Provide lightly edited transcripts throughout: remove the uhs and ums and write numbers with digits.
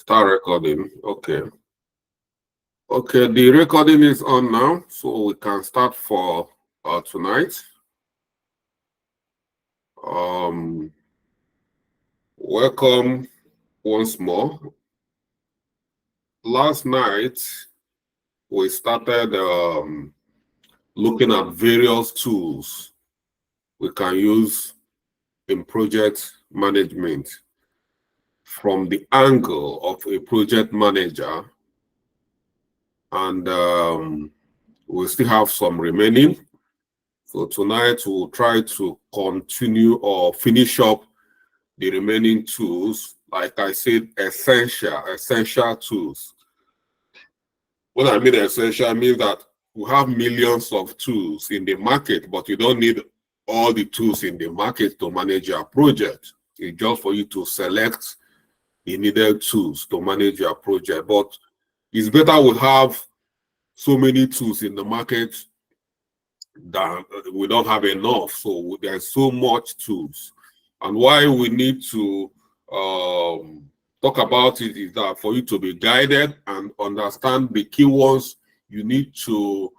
Start recording. Okay. Okay, the recording is on now, so we can start for tonight. Welcome once more. Last night, we started looking at various tools we can use in project management from the angle of a project manager. And we still have some remaining. So tonight we'll try to continue or finish up the remaining tools. Like I said, essential tools. When I mean essential, I mean that we have millions of tools in the market, but you don't need all the tools in the market to manage your project. It's just for you to select the needed tools to manage your project. But it's better we have so many tools in the market that we don't have enough. So there's so much tools. And why we need to talk about it is that for you to be guided and understand the key ones, you need to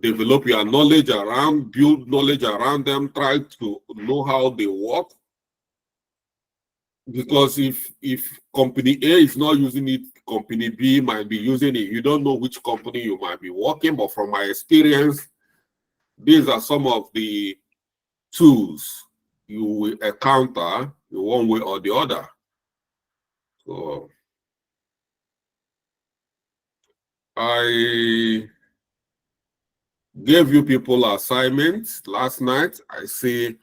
develop your knowledge around, build knowledge around them, try to know how they work. Because if company A is not using it, company B might be using it. You don't know which company you might be working, but from my experience, these are some of the tools you will encounter in one way or the other. So I gave you people assignments last night. I say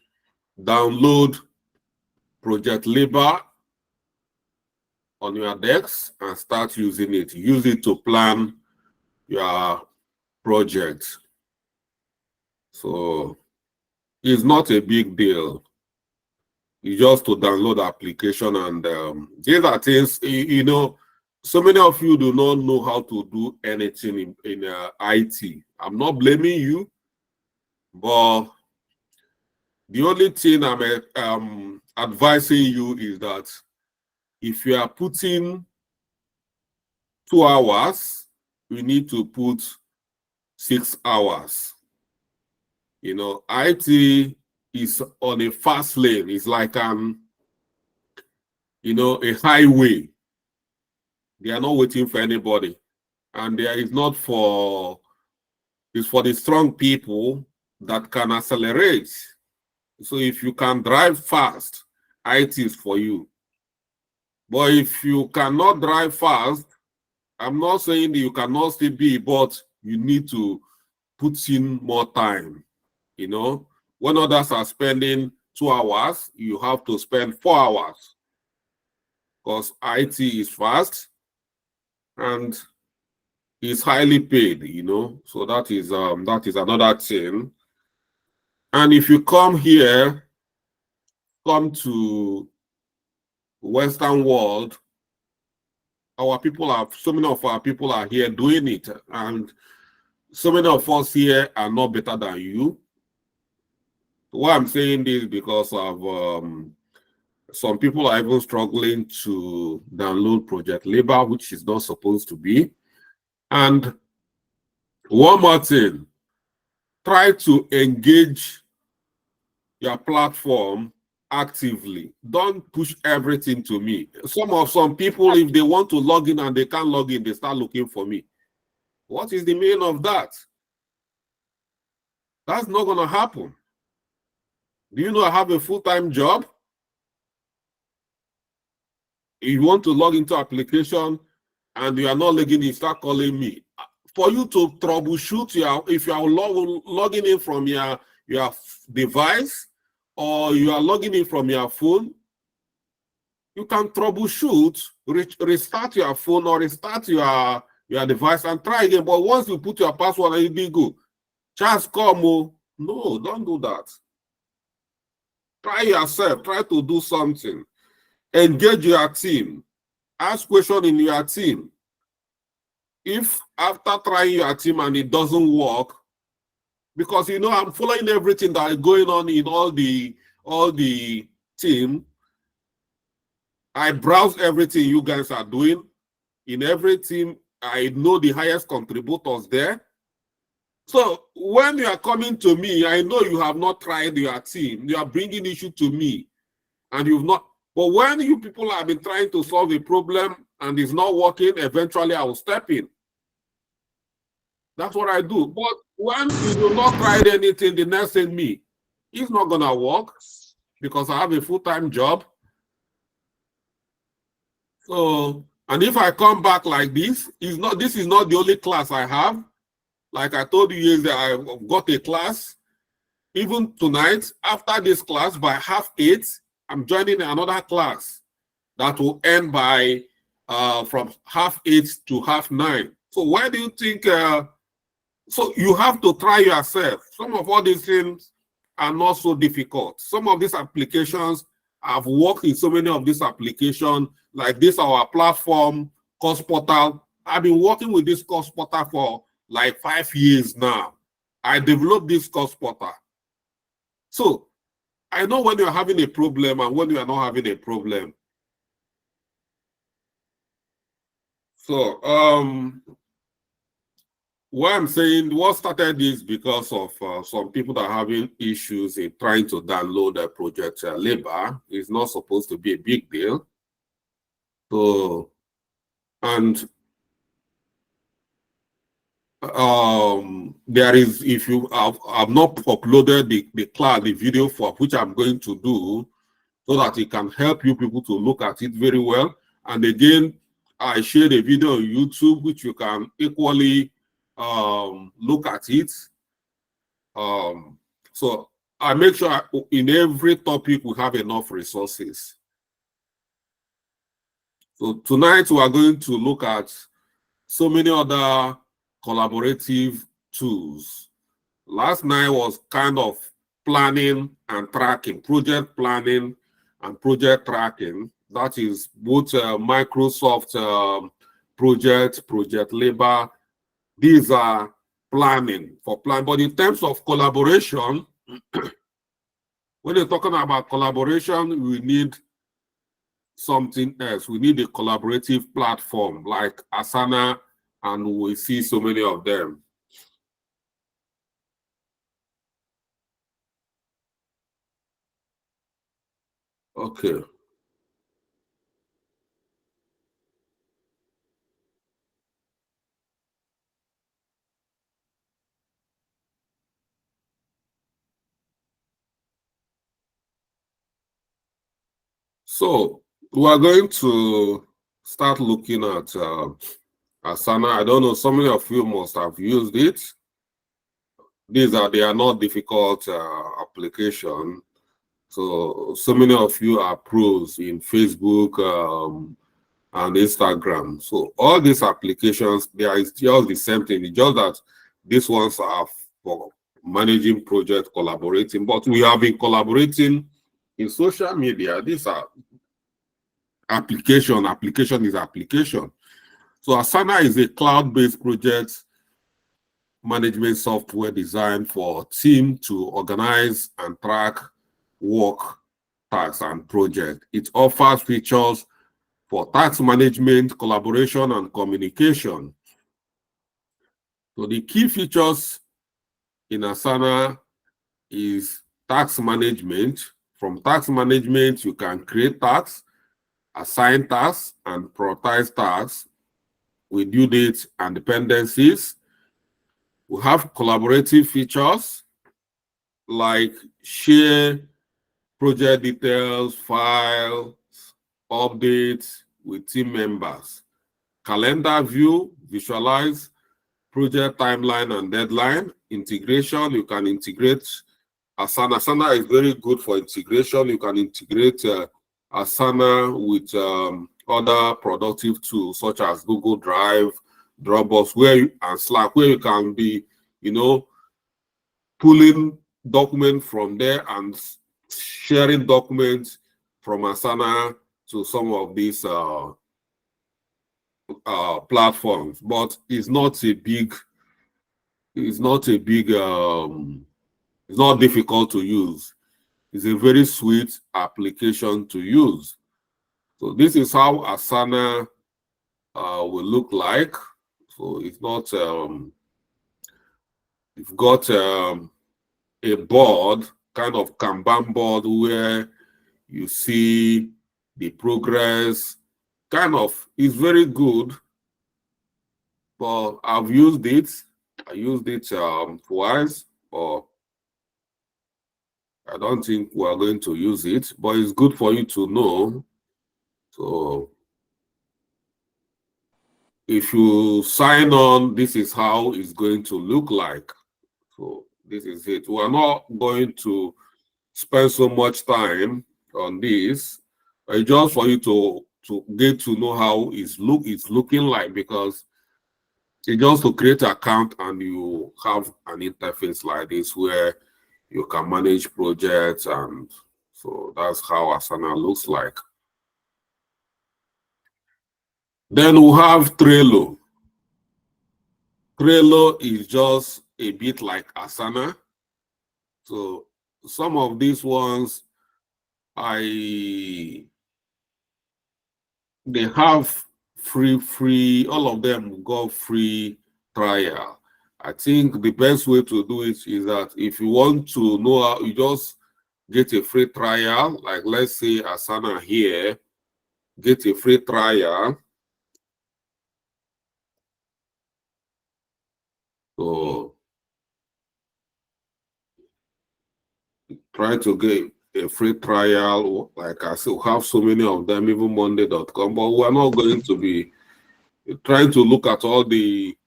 download Project Libre on your decks and start using it. Use it to plan your project. So it's not a big deal. It's just to download the application, and these are things, you know, so many of you do not know how to do anything in IT. I'm not blaming you, but the only thing I'm advising you is that if you are putting 2 hours, you need to put 6 hours. You know, IT is on a fast lane. It's like you know, a highway. They are not waiting for anybody. And there is not for, it's for the strong people that can accelerate. So if you can drive fast, IT is for you. But if you cannot drive fast, I'm not saying that you cannot still be, but you need to put in more time. You know, when others are spending 2 hours, you have to spend 4 hours because IT is fast and is highly paid, you know. So that is another thing. And if you come here, come to Western world, our people are, so many of our people are here doing it, and so many of us here are not better than you. Why I'm saying this because of some people are even struggling to download Project Libre, which is not supposed to be. And one more thing, try to engage your platform actively. Don't push everything to me. Some people, if they want to log in and they can't log in, they start looking for me. What is the meaning of that? That's not going to happen. Do you know I have a full-time job? If you want to log into application and you are not logging in, start calling me. For you to troubleshoot if you are logging in from your device or you are logging in from your phone, you can troubleshoot, restart your phone or restart your device and try again. But once you put your password and it be good, just come. No, don't do that. Try yourself. Try to do something. Engage your team. Ask questions in your team. If after trying your team and it doesn't work, because you know I'm following everything that is going on in all the team, I browse everything you guys are doing. In every team, I know the highest contributors there. So when you are coming to me, I know you have not tried your team. You are bringing issue to me, and you've not. But when you people have been trying to solve a problem and it's not working, eventually I will step in. That's what I do. But when you do not try anything, the next thing me, it's not gonna work because I have a full-time job. So, and if I come back like this, this is not the only class I have. Like I told you yesterday, I've got a class. Even tonight, after this class, by 8:30, I'm joining another class that will end by from 8:30 to 9:30. So why do you think? So you have to try yourself. Some of all these things are not so difficult. Some of these applications, I've worked in so many of these applications, like this our platform, Course Portal. I've been working with this Course Portal for like 5 years now. I developed this Course Portal. So I know when you're having a problem and when you are not having a problem. So what I'm saying, what started this because of some people that are having issues in trying to download a Project Labor. It's not supposed to be a big deal. So, and there is, if you have not uploaded the video for which I'm going to do, so that it can help you people to look at it very well. And again, I shared a video on YouTube which you can equally look at it. So I make sure in every topic we have enough resources. So tonight we are going to look at so many other collaborative tools. Last night was kind of planning and tracking, project planning and project tracking. That is both Microsoft Project Labor. These are planning for plan. But in terms of collaboration, when you're talking about collaboration, we need something else. We need a collaborative platform like Asana, and we see so many of them. Okay. So we are going to start looking at Asana. I don't know, so many of you must have used it. They are not difficult application. So many of you are pros in Facebook and Instagram. So all these applications, there is just the same thing. It's just that these ones are for managing project, collaborating. But we have been collaborating in social media. These are application is application. So Asana is a cloud-based project management software designed for a team to organize and track work, tasks, and projects. It offers features for task management, collaboration, and communication. So the key features in Asana is task management. From task management, you can create tasks, assign tasks, and prioritize tasks with due dates and dependencies. We have collaborative features like share project details, files, updates with team members. Calendar view, visualize project timeline and deadline. Integration, you can integrate Asana. Asana is very good for integration. You can integrate Asana with other productive tools such as Google Drive, Dropbox, and Slack, where you can be, pulling documents from there and sharing documents from Asana to some of these platforms. But it's not difficult to use. It's a very sweet application to use. So this is how Asana will look like. So it's not, you've got a board, kind of Kanban board, where you see the progress. Kind of, it's very good, but I've used it. I used it twice, but I don't think we're going to use it, but it's good for you to know. So if you sign on, this is how it's going to look like. So this is it. We're not going to spend so much time on this. It's just for you to get to know how it's looking like, because it's just to create an account and you have an interface like this where you can manage projects, and so that's how Asana looks like. Then we have Trello. Trello is just a bit like Asana. So some of these ones, they have free, all of them got free trial. I think the best way to do it is that if you want to know how, you just get a free trial, like let's say Asana here, get a free trial. So try to get a free trial. Like I said, we have so many of them, even Monday.com, but we're not going to be trying to look at all the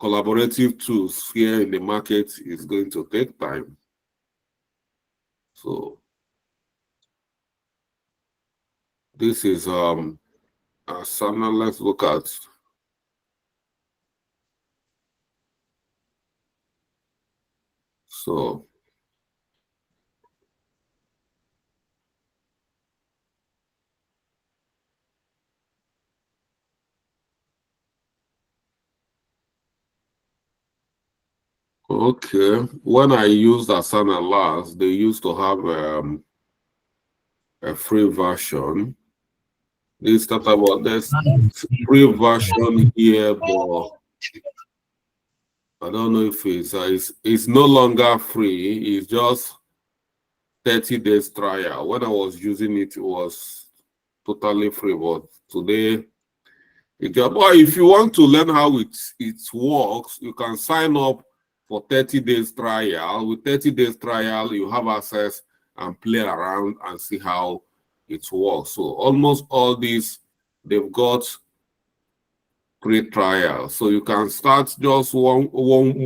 collaborative tools here in the market. Is going to take time. So this is Asana. Let's look at. So okay, when I used Asana last, they used to have a free version. They start about this free version here, but I don't know if it's no longer free. It's just 30 days trial. When I was using it, it was totally free, but today but if you want to learn how it works, you can sign up for 30 days trial. With 30 days trial, you have access and play around and see how it works. So almost all these, they've got free trial. So you can start just one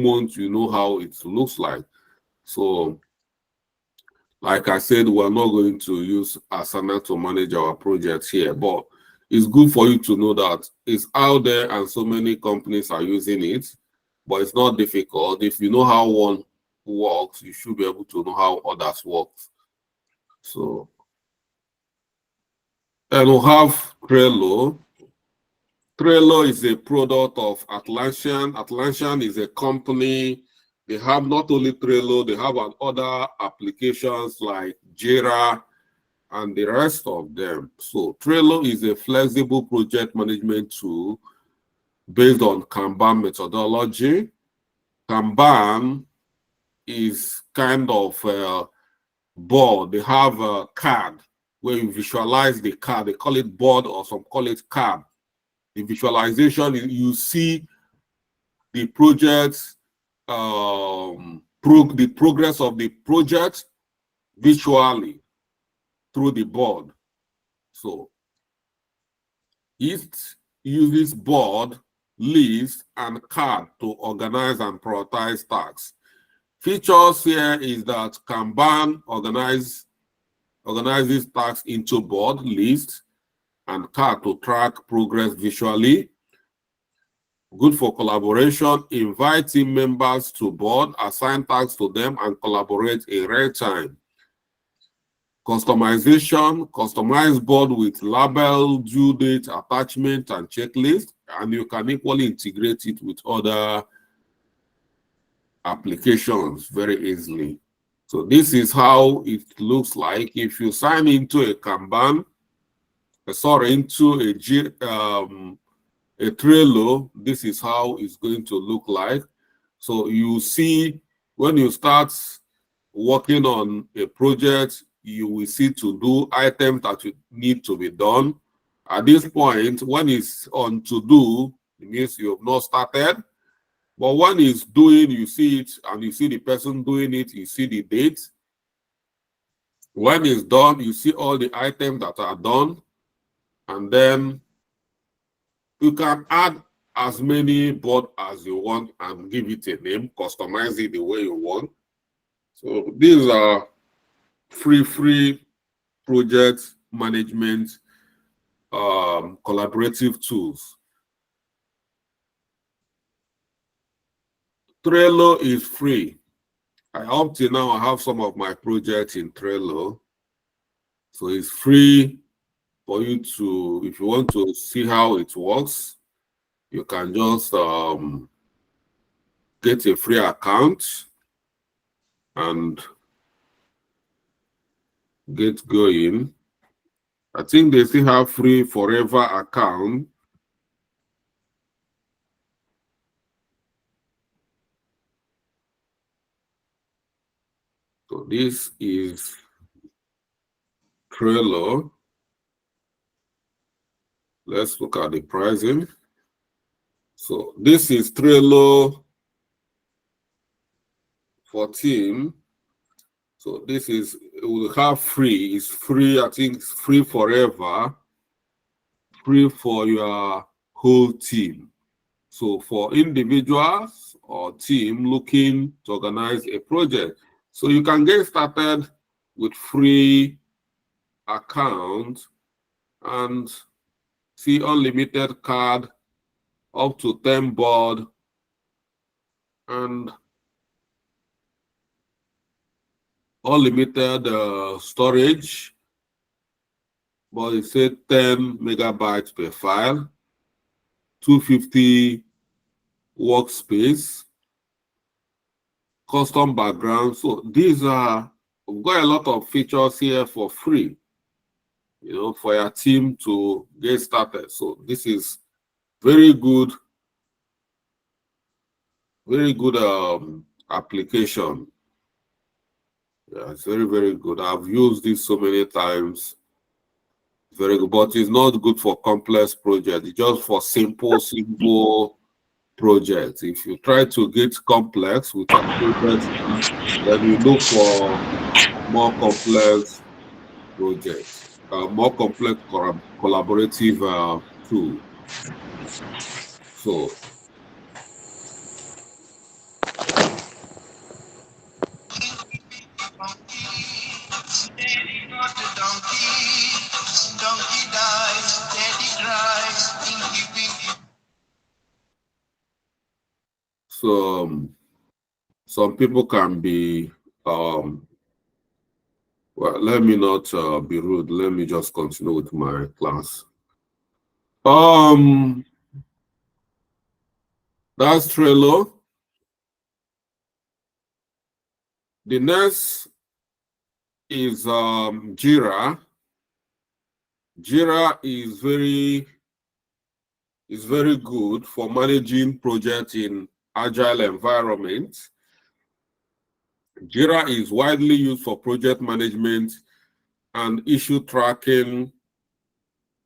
month, you know how it looks like. So like I said, we're not going to use Asana to manage our projects here, but it's good for you to know that it's out there and so many companies are using it, but it's not difficult. If you know how one works, you should be able to know how others work. So, and we'll have Trello. Trello is a product of Atlassian. Atlassian is a company. They have not only Trello, they have other applications like Jira and the rest of them. So Trello is a flexible project management tool based on Kanban methodology. Kanban is kind of a board. They have a card where you visualize the card. They call it board, or some call it card. The visualization, you see the project, the progress of the project visually through the board. So it uses board, list, and card to organize and prioritize tasks. Features here is that Kanban organizes tasks into board, list, and card to track progress visually. Good for collaboration. Invite team members to board, assign tasks to them, and collaborate in real time. Customization, customize board with label, due date, attachment, and checklist, and you can equally integrate it with other applications very easily. So this is how it looks like if you sign into a Kanban, into a Trello. This is how it's going to look like. So you see, when you start working on a project, you will see to-do items that need to be done. At this point, when it's on to-do, it means you have not started. But when it's doing, you see it, and you see the person doing it, you see the date. When it's done, you see all the items that are done. And then you can add as many boards as you want and give it a name, customize it the way you want. So these are free project management collaborative tools. Trello is free. Up till now, I have some of my projects in Trello. So it's free for you to, if you want to see how it works, you can just get a free account and get going. I think they still have free forever account. So this is Trello. Let's look at the pricing. So this is Trello for team. So this is, it will have free. It's free, I think it's free forever. Free for your whole team. So for individuals or team looking to organize a project. So you can get started with free account and see unlimited card, up to 10 board, and unlimited storage, but it said 10 megabytes per file, 250 workspace, custom background. So these are, we've got a lot of features here for free, you know, for your team to get started. So this is very good application. Yeah, it's very good. I've used this so many times. Very good, but it's not good for complex projects. It's just for simple projects. If you try to get complex with a project, then you look for more complex projects, more complex collaborative tool. So some people can be well, let me not be rude. Let me just continue with my class. That's Trello. The next is Jira. Jira is very good for managing projects in agile environments. Jira is widely used for project management and issue tracking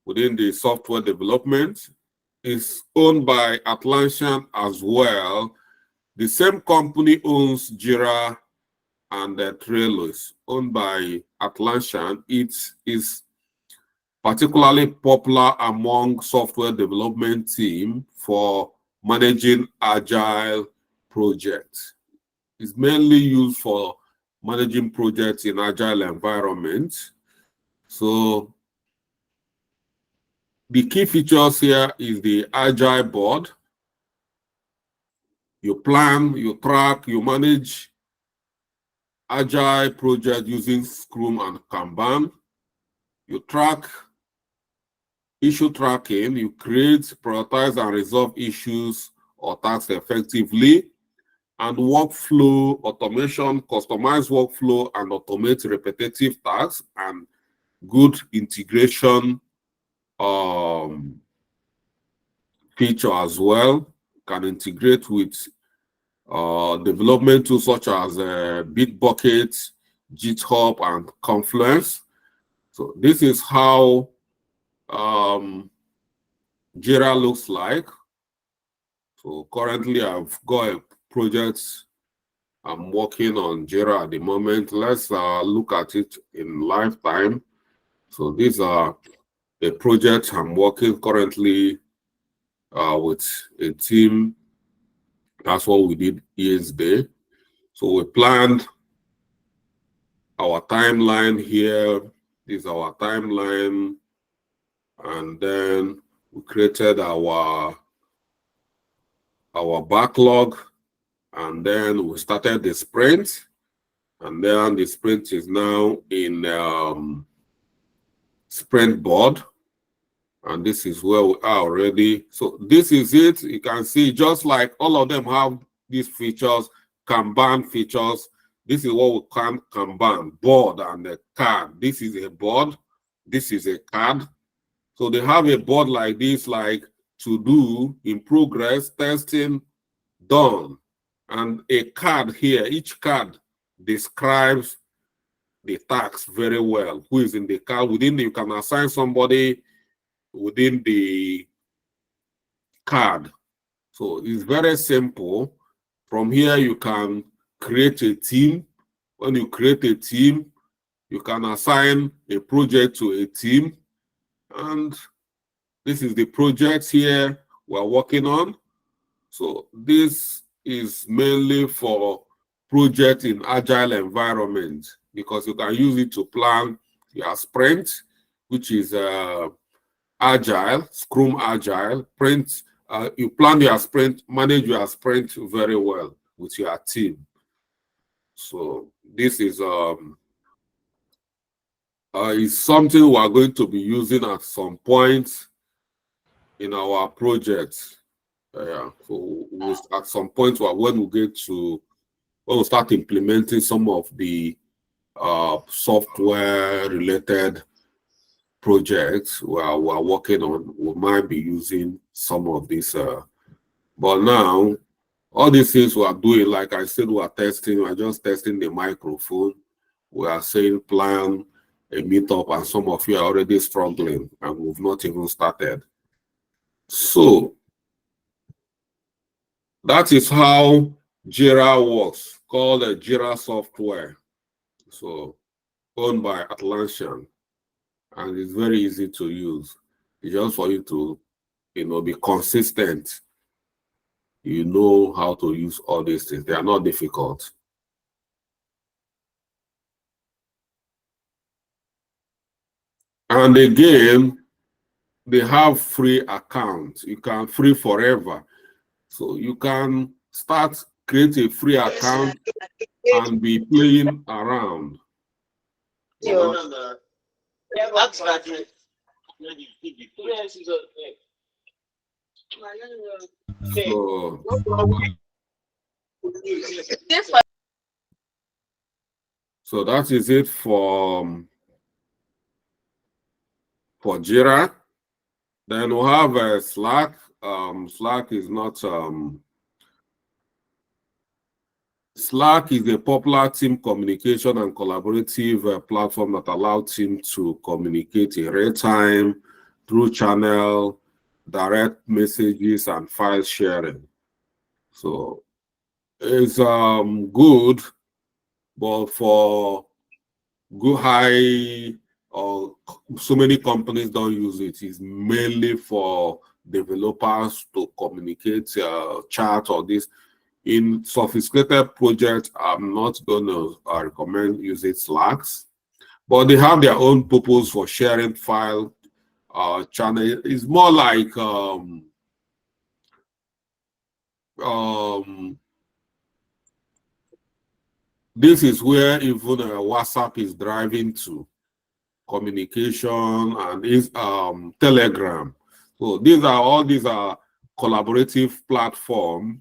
within the software development. It's owned by Atlassian as well. The same company owns Jira and Trello is owned by Atlassian. It is particularly popular among software development team for managing agile projects. It's mainly used for managing projects in agile environments. So the key features here is the agile board. You plan, you track, you manage agile projects using Scrum and Kanban. You track issue tracking, you create, prioritize, and resolve issues or tasks effectively. and workflow automation, customize workflow and automate repetitive tasks, and good integration feature as well. Can integrate with development tools such as Bitbucket, GitHub, and Confluence. So this is how Jira looks like. So currently I've got a project I'm working on Jira at the moment. Let's look at it in lifetime. So these are the projects I'm working currently with a team. That's what we did yesterday. So we planned our timeline here. This is our timeline. And then we created our backlog. And then we started the sprint. And then the sprint is now in sprint board. And this is where we are already. So this is it. You can see just like all of them have these features, Kanban features. This is what we can Kanban, board and a card. This is a board. This is a card. So they have a board like this, like to do, in progress, testing, done. And a card here, each card describes the task very well. Who is in the card? You can assign somebody within the card. So it's very simple. From here, you can create a team. When you create a team, you can assign a project to a team. And this is the project here we're working on. So this is mainly for project in agile environment, because you can use it to plan your sprint, which is agile, Scrum Agile. You plan your sprint, manage your sprint very well with your team. So this is something we are going to be using at some point in our project. So at some point when we start implementing some of the software related projects we're working on, we might be using some of this. But now, all these things we are doing, like I said, we are just testing the microphone. We are saying plan a meetup, and some of you are already struggling, and we've not even started. So that is how Jira works, called a Jira software. So owned by Atlassian, and it's very easy to use. It's just for you to, be consistent. You know how to use all these things. They are not difficult. And again, they have free accounts. You can free forever. So you can create a free account and be playing around. So that is it for Jira. Then we have Slack. Slack is not Slack is a popular team communication and collaborative platform that allows teams to communicate in real time through channel, direct messages, and file sharing. So it's good, but for good high or so many companies don't use it. It's mainly for developers to communicate, chat, or this. In sophisticated projects, I'm not going to recommend using Slacks, but they have their own purpose for sharing file channel. It's more like this is where even WhatsApp is driving to communication, and is Telegram. So these are collaborative platform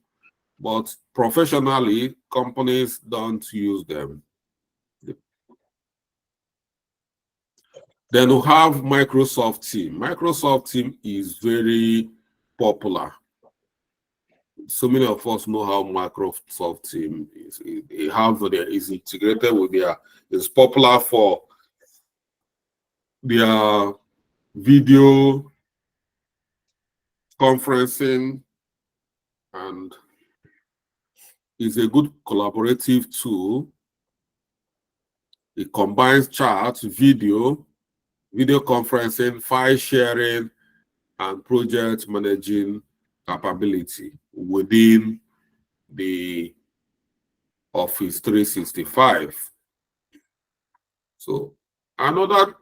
but professionally, companies don't use them. Then we have Microsoft Team. Microsoft Team is very popular. So many of us know how Microsoft Team is. Is integrated with their. It's popular for their video conferencing, and is a good collaborative tool. It combines chat, video conferencing, file sharing, and project managing capability within the Office 365. So another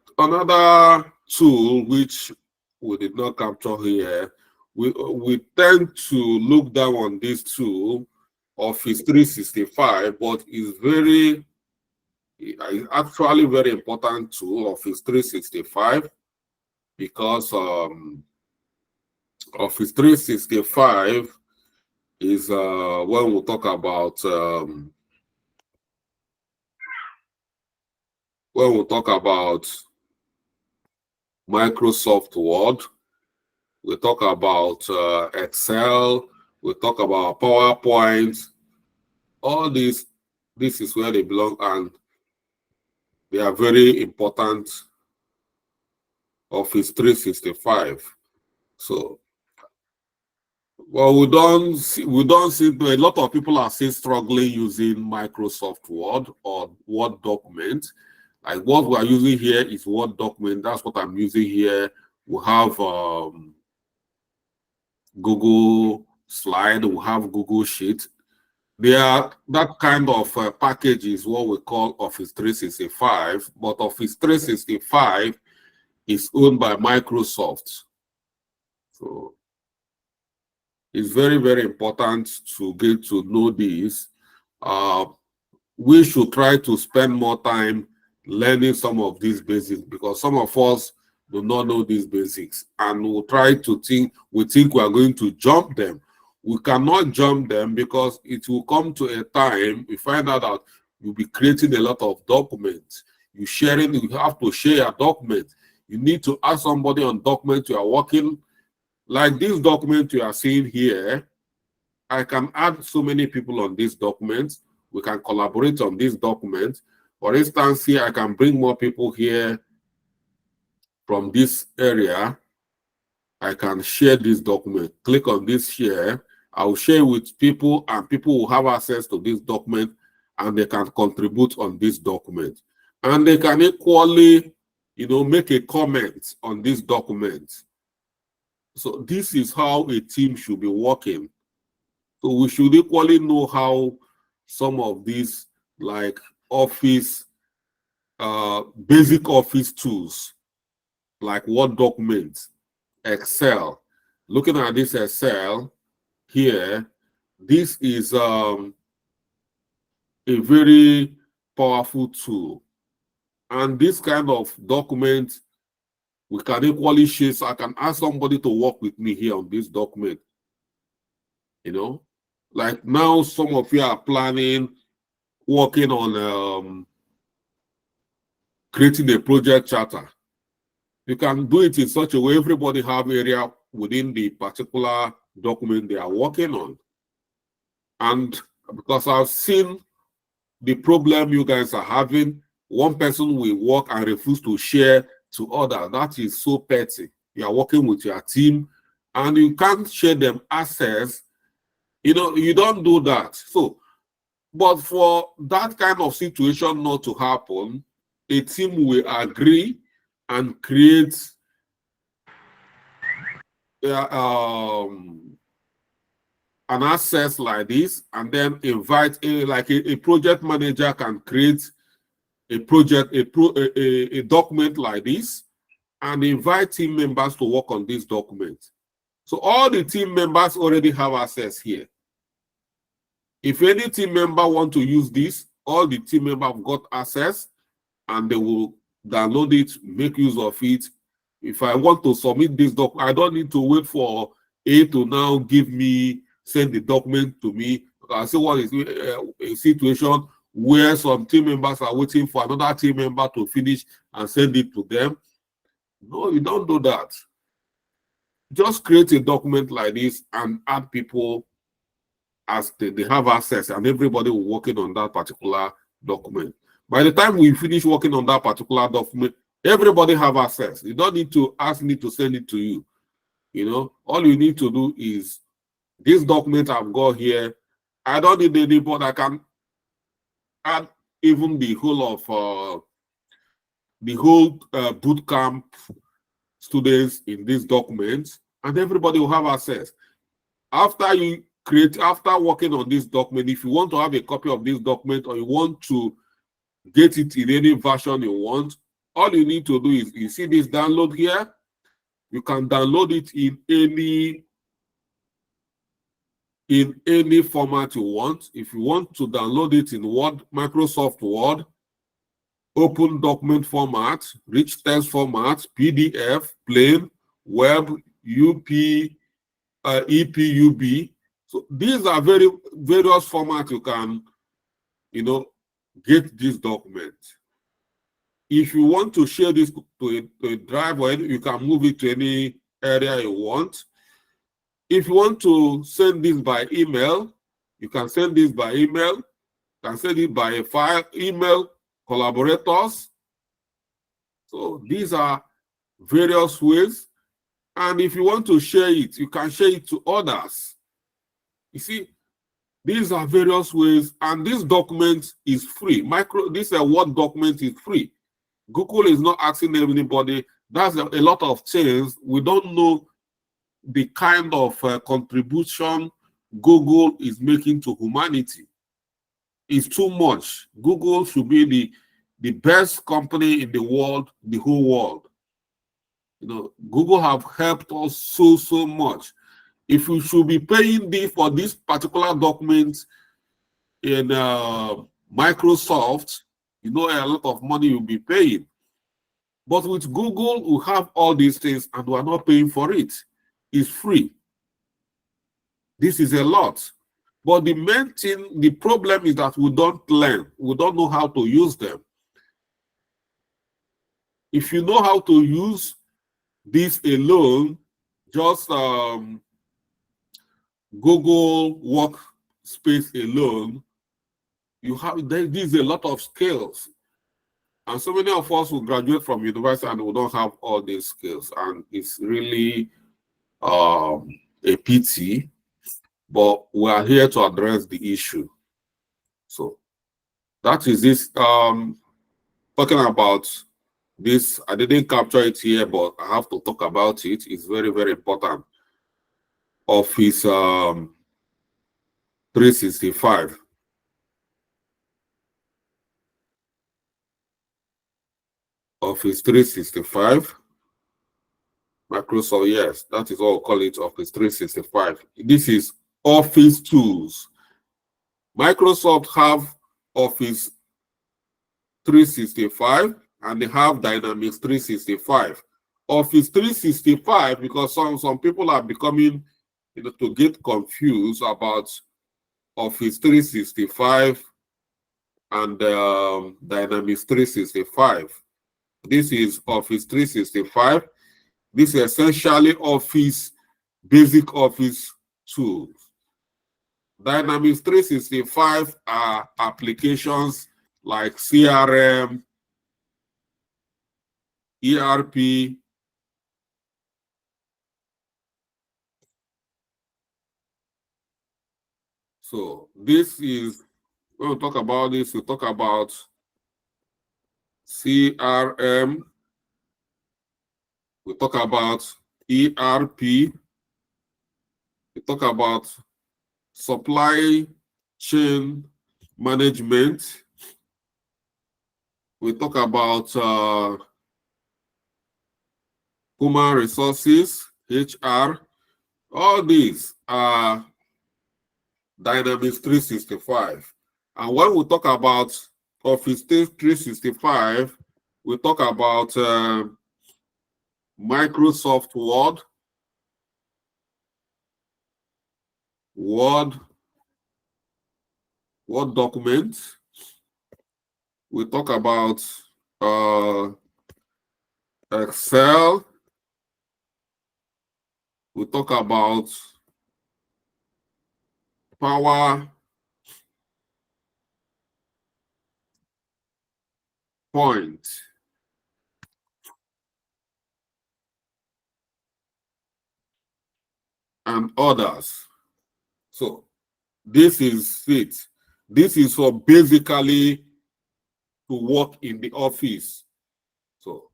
tool which we did not capture here, we tend to look down on this tool, Office 365, but is actually very important tool, Office 365, because Office 365 is when we talk about Microsoft Word, we talk about Excel, we talk about PowerPoint. All this is where they belong, and they are very important. Office 365. So, well, we don't see a lot of people are still struggling using Microsoft Word or Word document. Like what we are using here is Word document. That's what I'm using here. We have Google Slide. We have Google Sheet. That kind of package is what we call Office 365. But Office 365 is owned by Microsoft. So it's very, very important to get to know this. We should try to spend more time learning some of these basics, because some of us do not know these basics, and we'll try to think we are going to jump them. We cannot jump them, because it will come to a time we find out that you'll be creating a lot of documents. You have to share a document. You need to ask somebody on document you are working. Like this document you are seeing here, I can add so many people on this document. We can collaborate on this document. For instance, here I can bring more people here from this area. I can share this document. Click on this share. I will share with people, and people will have access to this document, and they can contribute on this document. And they can equally, make a comment on this document. So this is how a team should be working. So we should equally know how some of these, like Office, basic Office tools, like Word documents, Excel. Looking at this Excel here, this is a very powerful tool. And this kind of document, we can equally share. So I can ask somebody to work with me here on this document. Like now, some of you are planning, working on creating a project charter. You can do it in such a way everybody have area within the particular document they are working on. And because I've seen the problem you guys are having, one person will work and refuse to share to others. That is so petty. You are working with your team and you can't share them access. You don't do that. So, but for that kind of situation not to happen, a team will agree and create an access like this, and then invite a project manager can create a document like this and invite team members to work on this document. So all the team members already have access here. If any team member want to use this, all the team members have got access, and they will download it, make use of it. If I want to submit this document, I don't need to wait for A to now send the document to me. I see what is a situation where some team members are waiting for another team member to finish and send it to them. No, you don't do that. Just create a document like this and add people as they have access, and everybody will working on that particular document. By the time we finish working on that particular document, everybody have access. You don't need to ask me to send it to you. You know, all you need to do is this document I've got here. I don't need anybody. I can add even the whole of boot camp students in this document, and everybody will have access. After working on this document, if you want to have a copy of this document or you want to get it in any version you want, all you need to do is, you see this download here, you can download it in any format you want. If you want to download it in Word, Microsoft Word, open document format, rich text format, PDF, plain, web, EPUB. So these are various formats you can, get this document. If you want to share this to a drive, or you can move it to any area you want. If you want to send this by email, you can send this by email. You can send it by a file, email collaborators. So these are various ways. And if you want to share it, you can share it to others. You see, these are various ways, and this document is free. This Word document is free. Google is not asking anybody. That's a lot of things. We don't know the kind of contribution Google is making to humanity. It's too much. Google should be the best company in the world, the whole world. Google have helped us so much. If you should be paying for this particular document in Microsoft, a lot of money you'll be paying. But with Google, we have all these things and we're not paying for it. It's free. This is a lot. But the main thing, the problem is that we don't learn. We don't know how to use them. If you know how to use this alone, just Google Workspace alone, there's a lot of skills. And so many of us will graduate from university and we don't have all these skills. And it's really a pity, but we are here to address the issue. So that is this, talking about this. I didn't capture it here, but I have to talk about it. It's very, very important. Office 365. Office 365. Microsoft, yes, that is what we call it, Office 365. This is Office tools. Microsoft have Office 365 and they have Dynamics 365. Office 365, because some people are becoming, to get confused about Office 365 and Dynamics 365. This is Office 365. This is essentially basic Office tools. Dynamics 365 are applications like CRM, ERP, so this is, when we talk about this, we talk about CRM, we talk about ERP, we talk about supply chain management, we talk about human resources, HR. All these are Dynamics 365. And when we talk about Office 365, we talk about Microsoft Word, Word document. We talk about Excel. We talk about PowerPoint and others. So this is it. This is for basically to work in the office. So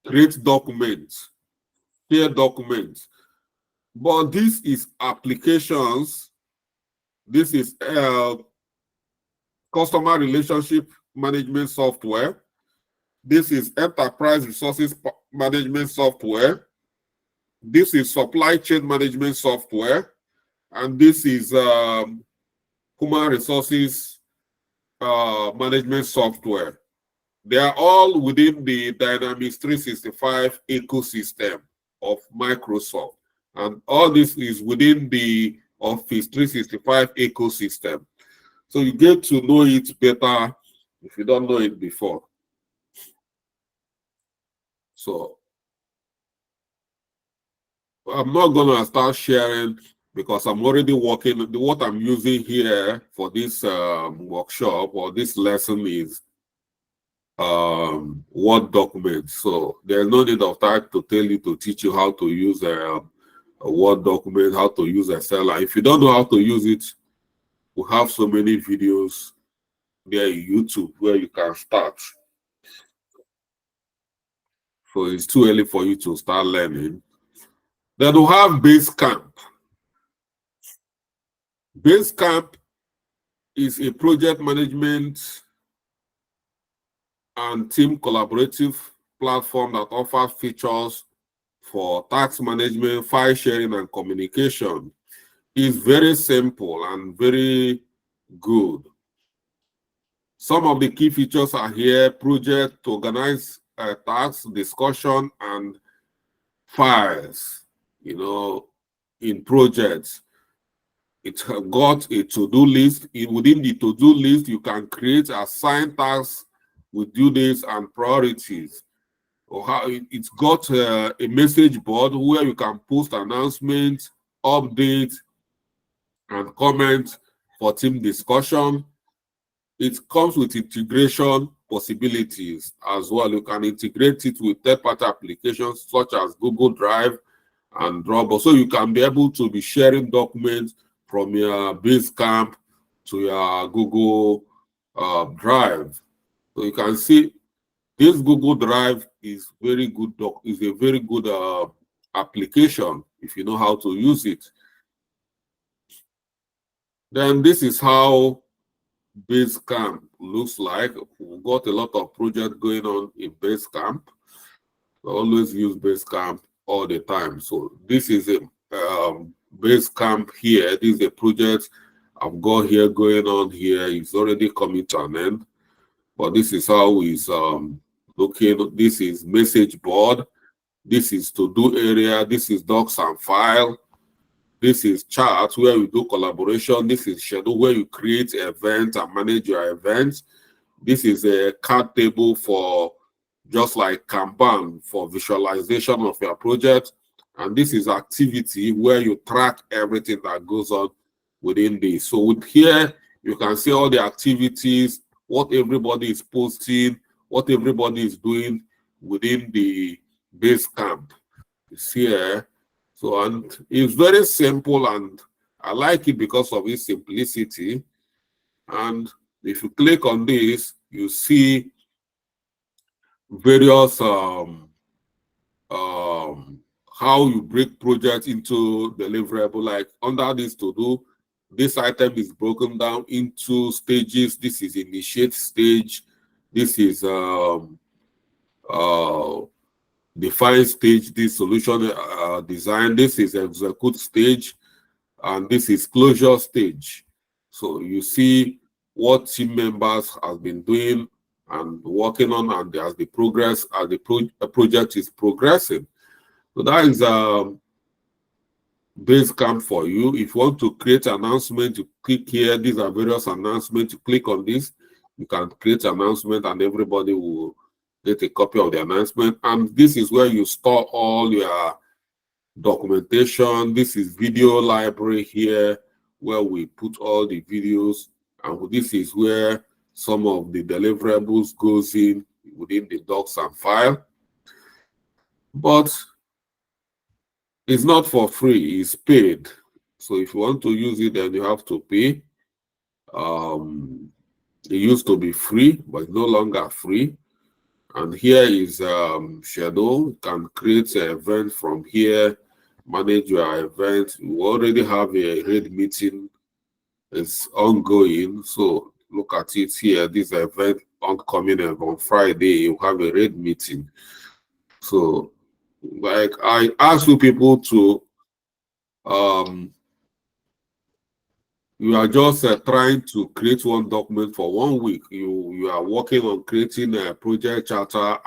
create documents, share documents. But this is applications. This is customer relationship management software. This is enterprise resources management software. This is supply chain management software. And this is human resources management software. They are all within the Dynamics 365 ecosystem of Microsoft. And all this is within the Office 365 ecosystem. So you get to know it better if you don't know it before. So I'm not going to start sharing because I'm already working. What I'm using here for this workshop or this lesson is Word document. So there's no need of time to tell you to teach you how to use a Word document, how to use Excel. And if you don't know how to use it, we have so many videos there in YouTube where you can start. So it's too early for you to start learning. Then we have Basecamp. Basecamp is a project management and team collaborative platform that offers features for task management, file sharing, and communication. It's very simple and very good. Some of the key features are here: project to organize tasks, discussion, and files, in projects. It got a to-do list. Within the to-do list, you can create assigned tasks with due dates and priorities. Or how it's got a message board where you can post announcements, updates, and comments for team discussion. It comes with integration possibilities as well. You can integrate it with third-party applications such as Google Drive and Dropbox. So you can be able to be sharing documents from your Basecamp to your Google Drive. So you can see this Google Drive is very good. Is a very good application if you know how to use it. Then this is how Basecamp looks like. We've got a lot of projects going on in Basecamp. I always use Basecamp all the time. So this is a Basecamp here. This is a project I've got here going on here. It's already coming to an end. But this is how it's looking. This is message board. This is to-do area. This is docs and file. This is charts where we do collaboration. This is schedule where you create events and manage your events. This is a card table for just like Kanban for visualization of your project. And this is activity where you track everything that goes on within this. So with here, you can see all the activities, what everybody is posting, what everybody is doing within the Basecamp. It's here. So, and it's very simple, and I like it because of its simplicity. And if you click on this, you see various how you break projects into deliverable. Like under this to do, this item is broken down into stages. This is initiate stage. This is define stage. This solution design. This is execute stage, and this is closure stage. So you see what team members have been doing and working on, and as the progress, as the project is progressing. So that is Basecamp for you. If you want to create an announcement, you click here. These are various announcements. You click on this, you can create an announcement and everybody will get a copy of the announcement. And this is where you store all your documentation. This is video library here, where we put all the videos. And this is where some of the deliverables goes in within the docs and file. But it's not for free, it's paid. So if you want to use it, then you have to pay. It used to be free, but it's no longer free. And here is schedule. You can create an event from here, manage your event. You already have a RAID meeting. It's ongoing. So look at it here. This event coming on Friday, you have a RAID meeting. So like I ask you people to you are just trying to create one document for 1 week. You are working on creating a project charter,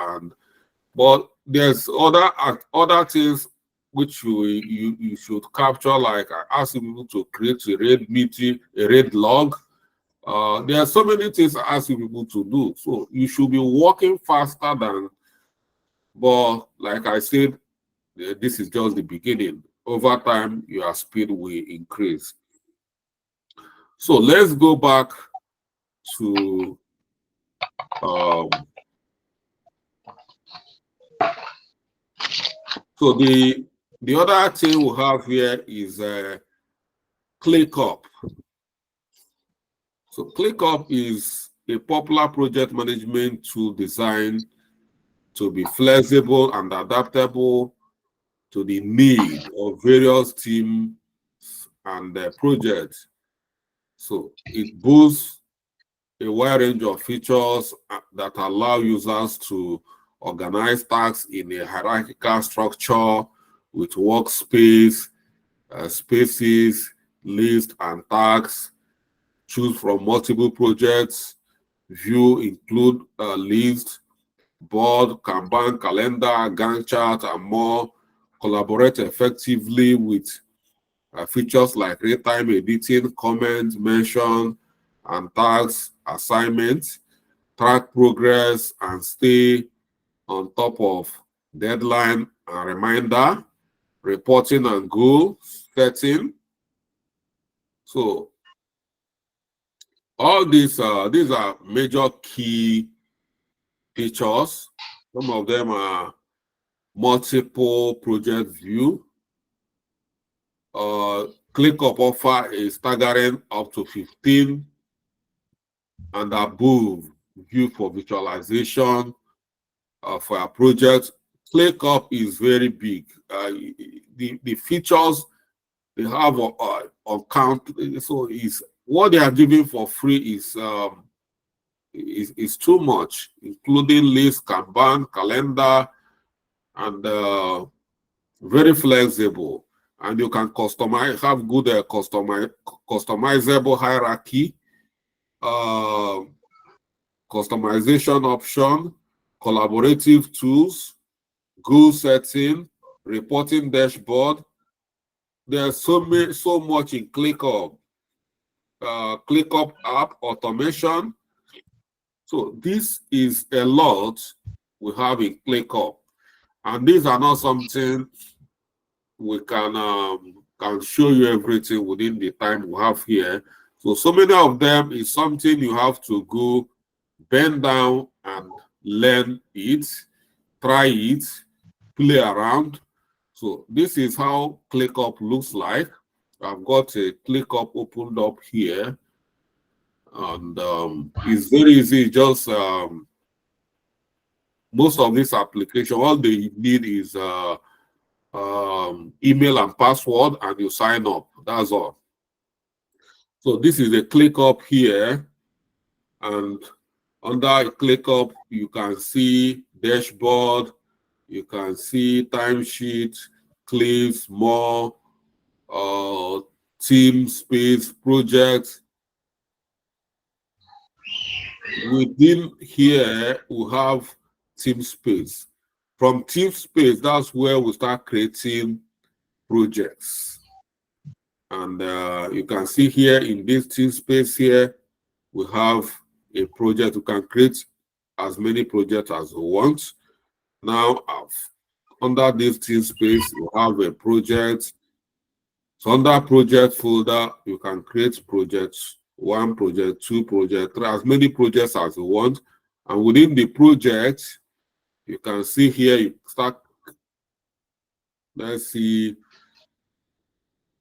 but there's other things which you should capture. Like I ask people to create a RAID meeting, a RAID log. There are so many things I ask people to do. So you should be working faster than. But like I said, this is just the beginning. Over time, your speed will increase. So let's go back to so the other thing we have here is ClickUp. So ClickUp is a popular project management tool designed to be flexible and adaptable to the need of various teams and projects. So it boasts a wide range of features that allow users to organize tasks in a hierarchical structure with workspace, spaces, lists, and tags. Choose from multiple projects. View include list, board, Kanban, calendar, Gantt chart, and more. Collaborate effectively with features like real-time editing, comments, mention, and tags, assignments. Track progress and stay on top of deadline and reminder, reporting and goal setting. So all these are major key features. Some of them are multiple project view. ClickUp offer a staggering up to 15 and above view for visualization for a project. ClickUp is very big. The features they have on count, so is what they are giving for free is too much, including list, Kanban, calendar, and very flexible. And you can customize, have good customizable hierarchy, customization option, collaborative tools, goal setting, reporting dashboard. There's so much in ClickUp. ClickUp app automation. So this is a lot we have in ClickUp, and these are not something we can show you everything within the time we have here. So many of them is something you have to go bend down and learn it, try it, play around. So this is how ClickUp looks like. I've got a ClickUp opened up here, and it's very easy. Just most of this application, all they need is email and password, and you sign up. That's all. So this is a ClickUp here, and under ClickUp you can see dashboard, you can see timesheet, clips, more, team space, projects. Within here we have team space. From team space, that's where we start creating projects. And you can see here in this team space here, we have a project. You can create as many projects as you want. Now, under this team space, you have a project. So under project folder, you can create projects, 1 project, 2 project, 3, as many projects as you want. And within the project, you can see here, you start, let's see,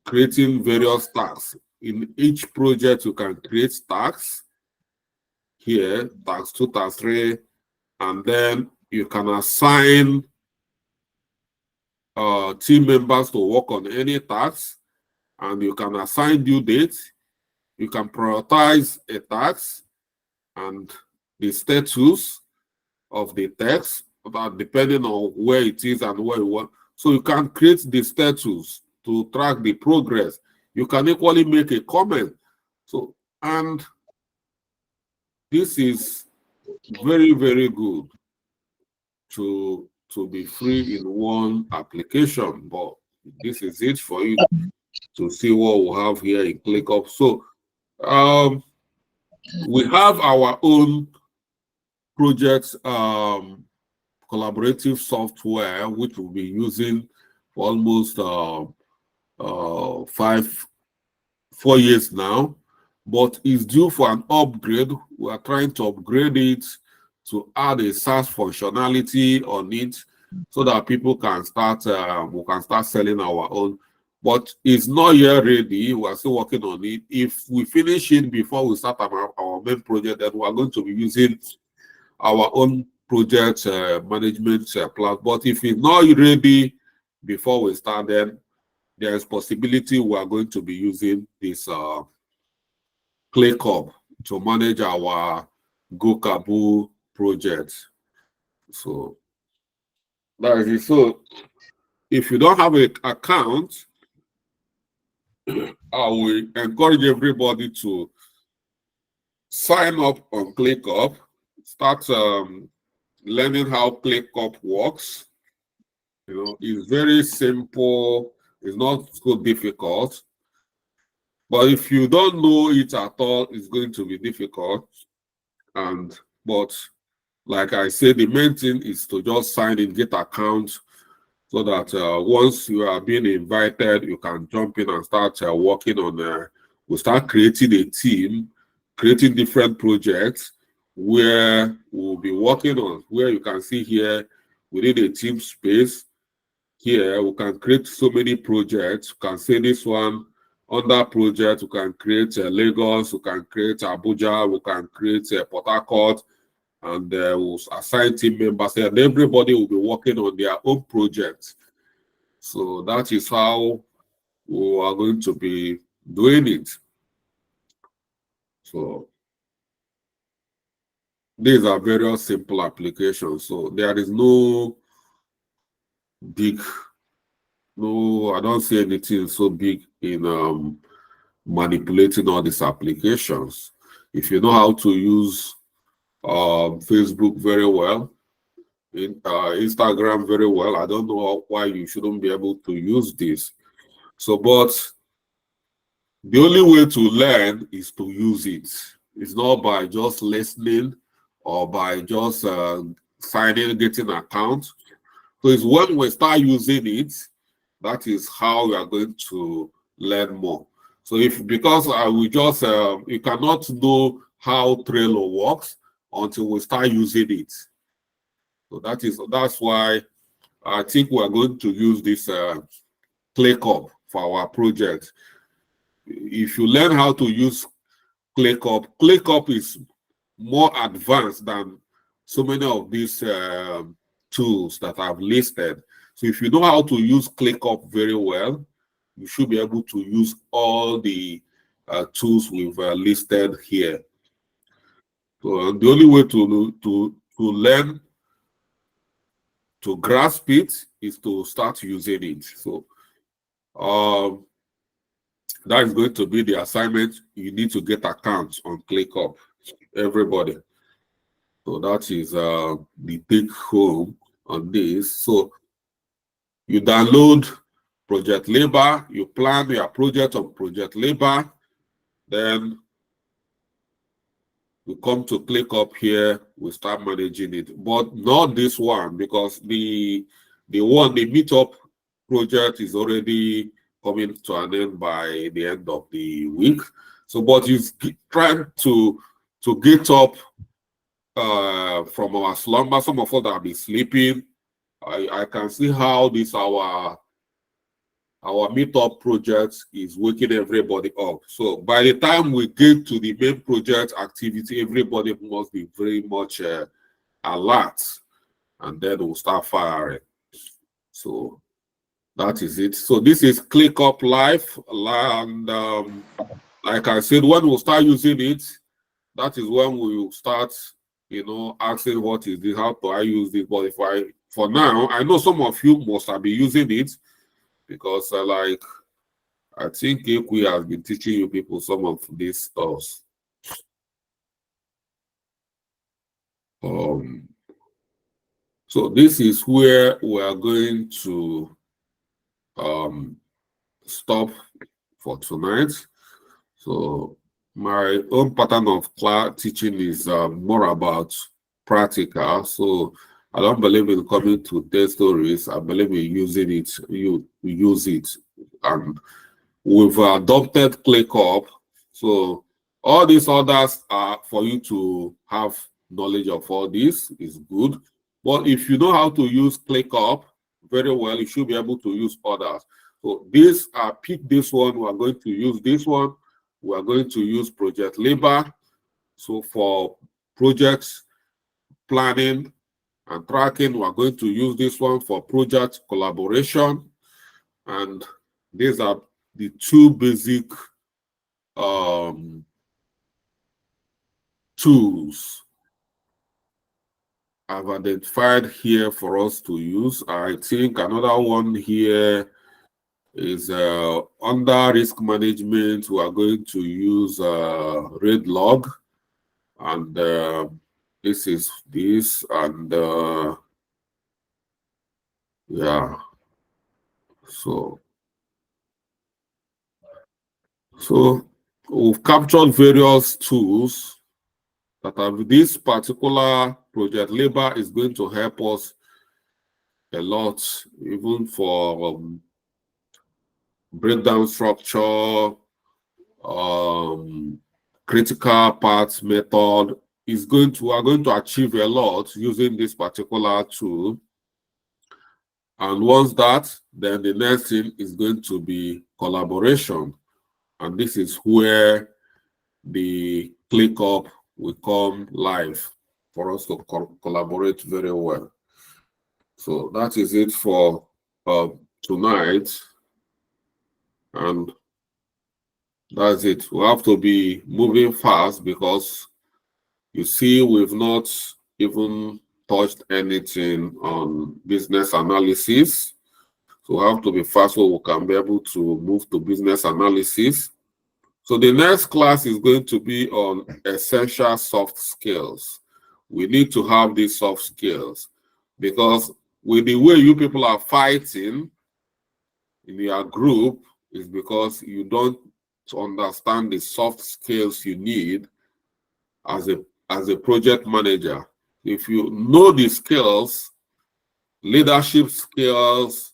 creating various tasks. In each project, you can create tasks. Here, task 2, task 3, and then you can assign team members to work on any task, and you can assign due dates. You can prioritize a task and the status of the text, depending on where it is and where you want. So you can create the status to track the progress. You can equally make a comment. So, and this is very, very good to be free in one application, but this is it for you to see what we have here in ClickUp. So we have our own project collaborative software, which we'll be using for almost 4 years now, but it's due for an upgrade. We are trying to upgrade it to add a SaaS functionality on it so that people can start, we can start selling our own. But it's not yet ready. We are still working on it. If we finish it before we start our main project, then we are going to be using our own project management plan. But if it's not ready before we start, then there is possibility we are going to be using this ClickUp to manage our GoCabu project. So that is it. So if you don't have an account, I will encourage everybody to sign up on ClickUp, start learning how ClickUp works. You know, it's very simple, it's not so difficult. But if you don't know it at all, it's going to be difficult. But like I said, the main thing is to just sign in, get account, so that once you are being invited, you can jump in and start working on. We'll start creating a team, creating different projects where we'll be working on. Where you can see here within a team space. Here we can create so many projects. You can say this one under project. We can create Lagos. We can create Abuja. We can create Port Harcourt. And we'll assign team members, and everybody will be working on their own project. So that is how we are going to be doing it. So these are very simple applications. So there is no big, I don't see anything so big in manipulating all these applications. If you know how to use Facebook very well, Instagram very well, I don't know why you shouldn't be able to use this. So, but the only way to learn is to use it. It's not by just listening or by just signing, getting an account. So it's when we start using it, that is how we are going to learn more. So because we just, you cannot know how Trello works until we start using it. So that's why I think we are going to use this ClickUp for our project. If you learn how to use ClickUp, ClickUp is more advanced than so many of these tools that I've listed. So if you know how to use ClickUp very well, you should be able to use all the tools we've listed here. So the only way to learn, to grasp it, is to start using it. So that is going to be the assignment. You need to get accounts on ClickUp, everybody. So that is the take home on this. So you download Project Labor, you plan your project on Project Labor, then we come to click up here, we start managing it. But not this one, because the meetup project is already coming to an end by the end of the week. So, but you trying to get up from our slumber. Some of us that have been sleeping. I can see how this our meetup project is waking everybody up. So by the time we get to the main project activity, everybody must be very much alert, and then we'll start firing. So that is it. So this is ClickUp Live, and like I said, when we start using it, that is when we will start, asking what is this, how do I use this? But for now, I know some of you must have been using it, because I think Ekwe has been teaching you people some of these stuff. So this is where we are going to stop for tonight. So my own pattern of class teaching is more about practical. So I don't believe in coming to tell stories. I believe in using it. You use it, and we've adopted ClickUp. So all these others are for you to have knowledge of. All this is good. But if you know how to use ClickUp very well, you should be able to use others. So this, pick this one. We are going to use this one. We are going to use Project Labor. So for projects planning and tracking, we are going to use this one for project collaboration. And these are the two basic tools I've identified here for us to use. I think another one here is under risk management. We are going to use RaidLog, and this is this, and yeah. So we've captured various tools that have this particular Project Labor is going to help us a lot, even for breakdown structure, critical parts method. We are going to achieve a lot using this particular tool. And once that, then the next thing is going to be collaboration. And this is where the ClickUp will come live for us to collaborate very well. So that is it for tonight. And that's it. We have to be moving fast, because you see we've not even touched anything on business analysis. So we have to be fast so we can be able to move to business analysis. So the next class is going to be on essential soft skills. We need to have these soft skills, because with the way you people are fighting in your group is because you don't understand the soft skills you need as a project manager. If you know the skills, leadership skills,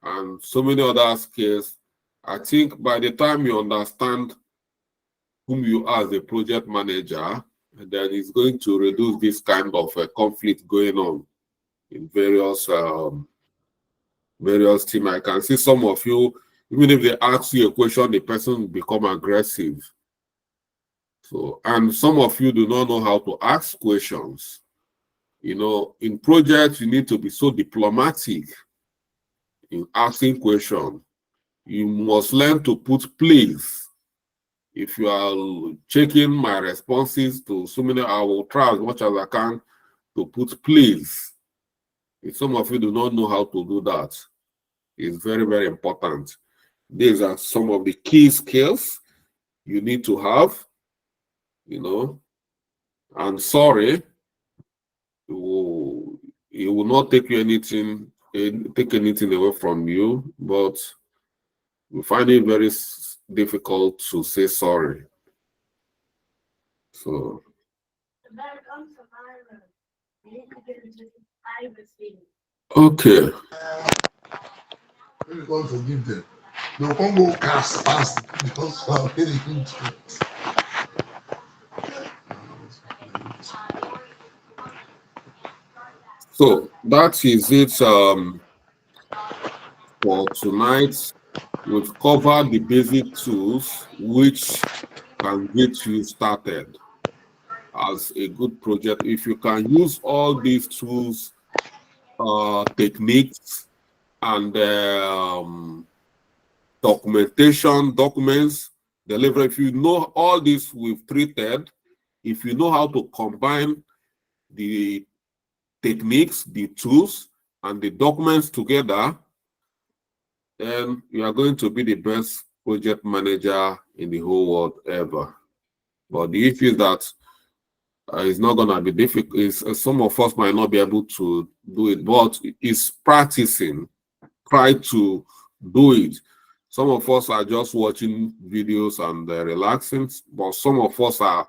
and so many other skills, I think by the time you understand whom you are as a project manager, then it's going to reduce this kind of conflict going on in various teams. I can see some of you, even if they ask you a question, the person will become aggressive. So, and some of you do not know how to ask questions. In projects, you need to be so diplomatic in asking questions. You must learn to put please. If you are checking my responses to so many, I will try as much as I can to put please. If some of you do not know how to do that, it's very, very important. These are some of the key skills you need to have, and sorry, it will not take you anything take anything away from you, but we find it very difficult to say sorry. So. Okay. When you want to give them, they'll come go cast past just for very So that is it for tonight. We've covered the basic tools which can get you started as a good project. If you can use all these tools, techniques, and documentation, documents, delivery, if you know all this we've treated, if you know how to combine the techniques, the tools, and the documents together, then you are going to be the best project manager in the whole world ever. But the issue is that it's not going to be difficult. Some of us might not be able to do it, but it's practicing. Try to do it. Some of us are just watching videos and relaxing, but some of us are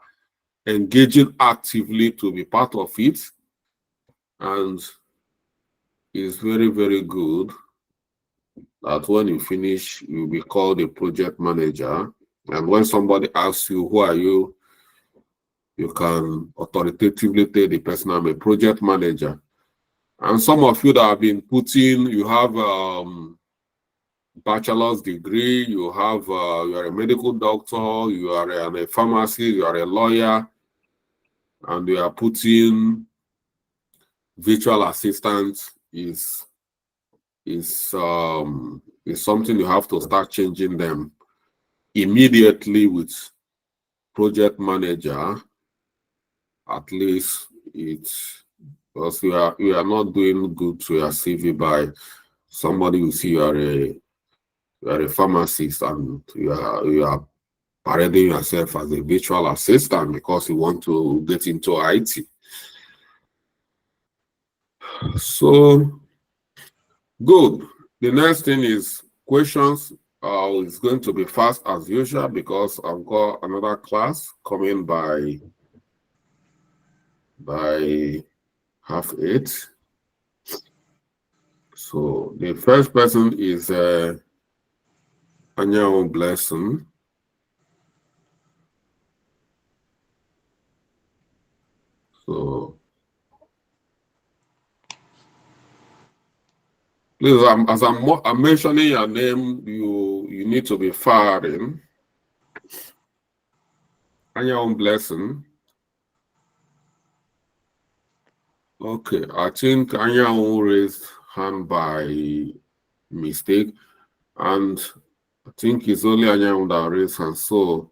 engaging actively to be part of it. And it's very, very good that when you finish, you'll be called a project manager. And when somebody asks you, who are you? You can authoritatively tell the person, I'm a project manager. And some of you that have been putting, you have bachelor's degree, you have, you are a medical doctor, you are a pharmacist, you are a lawyer, and you are putting virtual assistant is something you have to start changing them immediately with project manager. At least it's because you are not doing good to your CV by somebody will see you are a pharmacist and you are parading yourself as a virtual assistant because you want to get into IT. So good. The next thing is questions. It's going to be fast as usual because I've got another class coming by 8:30. So the first person is Anya Blessing. So please, as I'm mentioning your name, you need to be firing. Anya Blessing. Okay, I think Anya raised hand by mistake, and I think it's only Anya that raised hand. So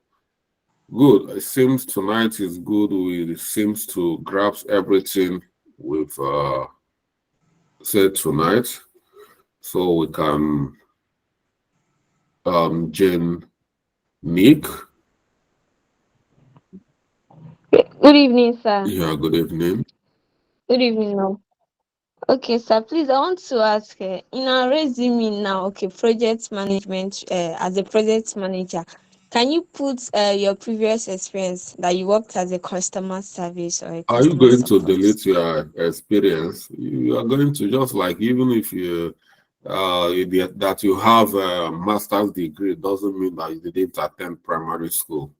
good. It seems tonight is good. We seems to grasp everything we've said tonight, so we can Jane Nick. Good evening, sir. Yeah, good evening. Good evening, ma'am. Okay, sir, please, I want to ask, in our resume now, okay, project management, as a project manager, can you put your previous experience that you worked as a customer service or a Are you customer going to support? delete your experience? You are going to just like, even if you that you have a master's degree doesn't mean that you didn't attend primary school.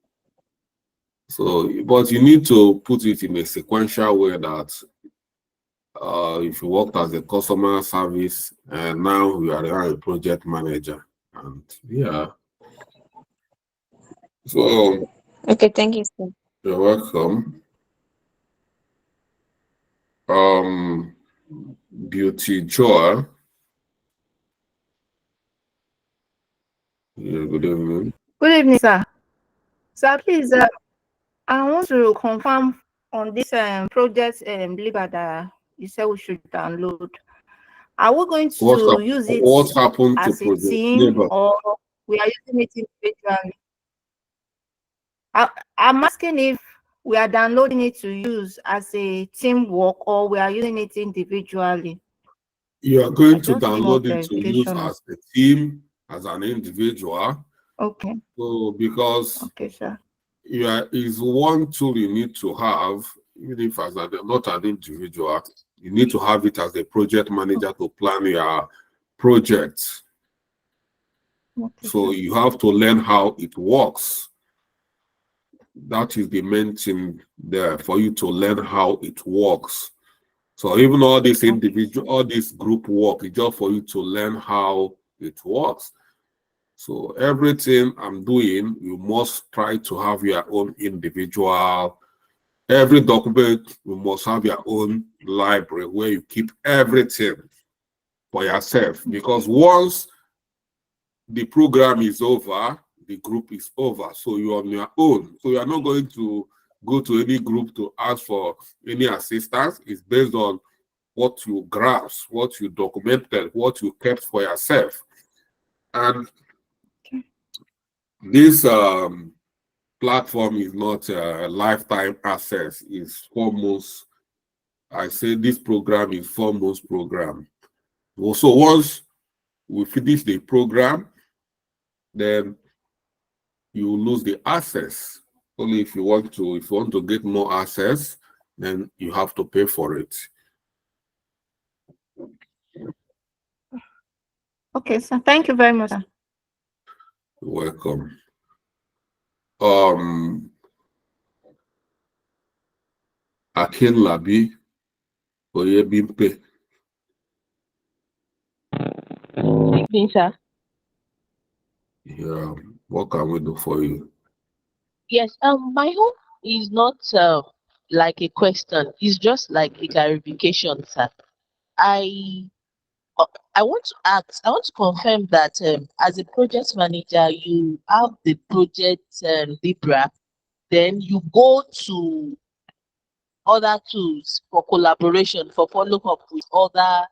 So, but you need to put it in a sequential way that if you worked as a customer service and now you are a project manager, and yeah. So Okay, thank you, sir. you're welcome. Beauty Joy. Yeah, good evening. Good evening, sir. Sir, please, I want to confirm on this project Liber that you said we should download. Are we going to use it What happened to as a Project team Labor? or we are using it individually? I'm asking if we are downloading it to use as a teamwork or we are using it individually. You are going to just need more download it to use clarification. as a team, as an individual. Okay. So because Okay, sir. is one tool you need to have, even if as not an individual, you need to have it as a project manager to plan your projects. Okay, So sir. you have to learn how it works. That is the main thing there for you to learn how it works. So even all this individual, all this group work is just for you to learn how it works. So everything I'm doing, you must try to have your own individual. Every document, you must have your own library where you keep everything for yourself. Because once the program is over, the group is over. So you're on your own. So you're not going to go to any group to ask for any assistance. It's based on what you grasp, what you documented, what you kept for yourself. And this platform is not a lifetime access. It's 4 months. I say this program is 4 months program. So once we finish the program, then you lose the access. Only if you want to get more access, then you have to pay for it. Okay, sir. Thank you very much, sir. You're welcome. Akin Labi Oyebimpe. Evening, sir. Yeah, what can we do for you? Yes, my own is not like a question. It's just like a clarification, sir. I want to ask, I want to confirm that as a project manager, you have the project Libra, then you go to other tools for collaboration, for follow-up with other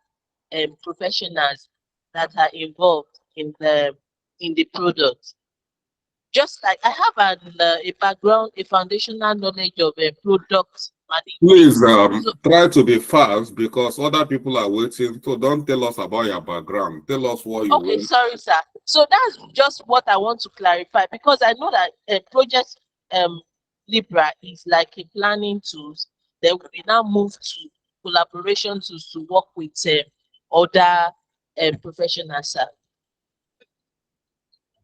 professionals that are involved in the product. Just like I have a background, a foundational knowledge of product management. Please So, try to be fast because other people are waiting. So don't tell us about your background. Tell us what you okay, want. sorry, sir. So that's just what I want to clarify because I know that project Libra is like a planning tools. Then we now move to collaboration tools to work with other professionals, sir.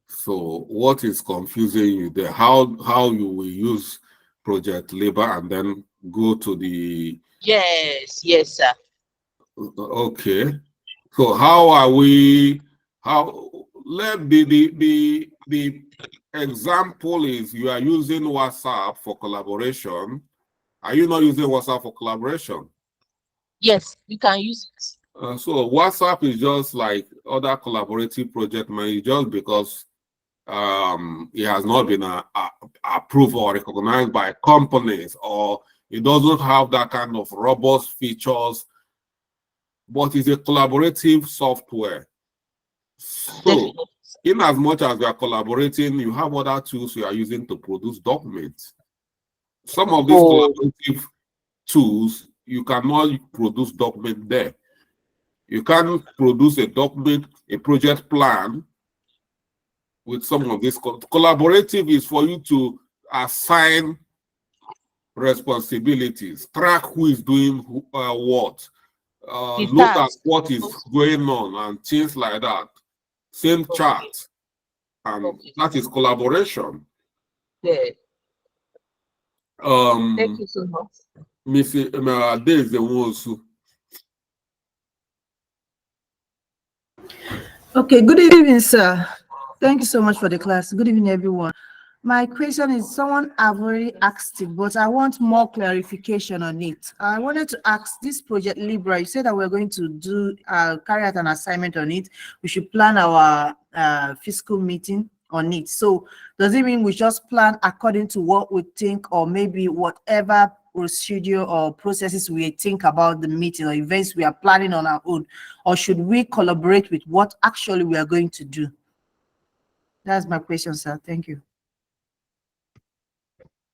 So what is confusing you there? How you will use Project Labor and then go to the Yes, sir. okay. So how are we? How let the example is you are using WhatsApp for collaboration. Are you not using WhatsApp for collaboration? Yes, you can use it. So WhatsApp is just like other collaborative project managers just because it has not been approved or recognized by companies, or it doesn't have that kind of robust features, but it's a collaborative software. So in as much as you are collaborating, you have other tools you are using to produce documents. Some of these collaborative tools, you cannot produce document there. You can produce a document, a project plan with some of this. Collaborative is for you to assign responsibilities, track who is doing what, look at what is going on and things like that. Same chart, and that is collaboration. Yeah. Thank you so much. Mr. Ade the one. Okay, good evening, sir. Thank you so much for the class. Good evening, everyone. My question is, someone have already asked it, but I want more clarification on it. I wanted to ask this project Libra, you said that we're going to do carry out an assignment on it. We should plan our fiscal meeting on it. So does it mean we just plan according to what we think, or maybe whatever procedure or processes we think about the meeting or events we are planning on our own, or should we collaborate with what actually we are going to do? That's my question, sir. Thank you.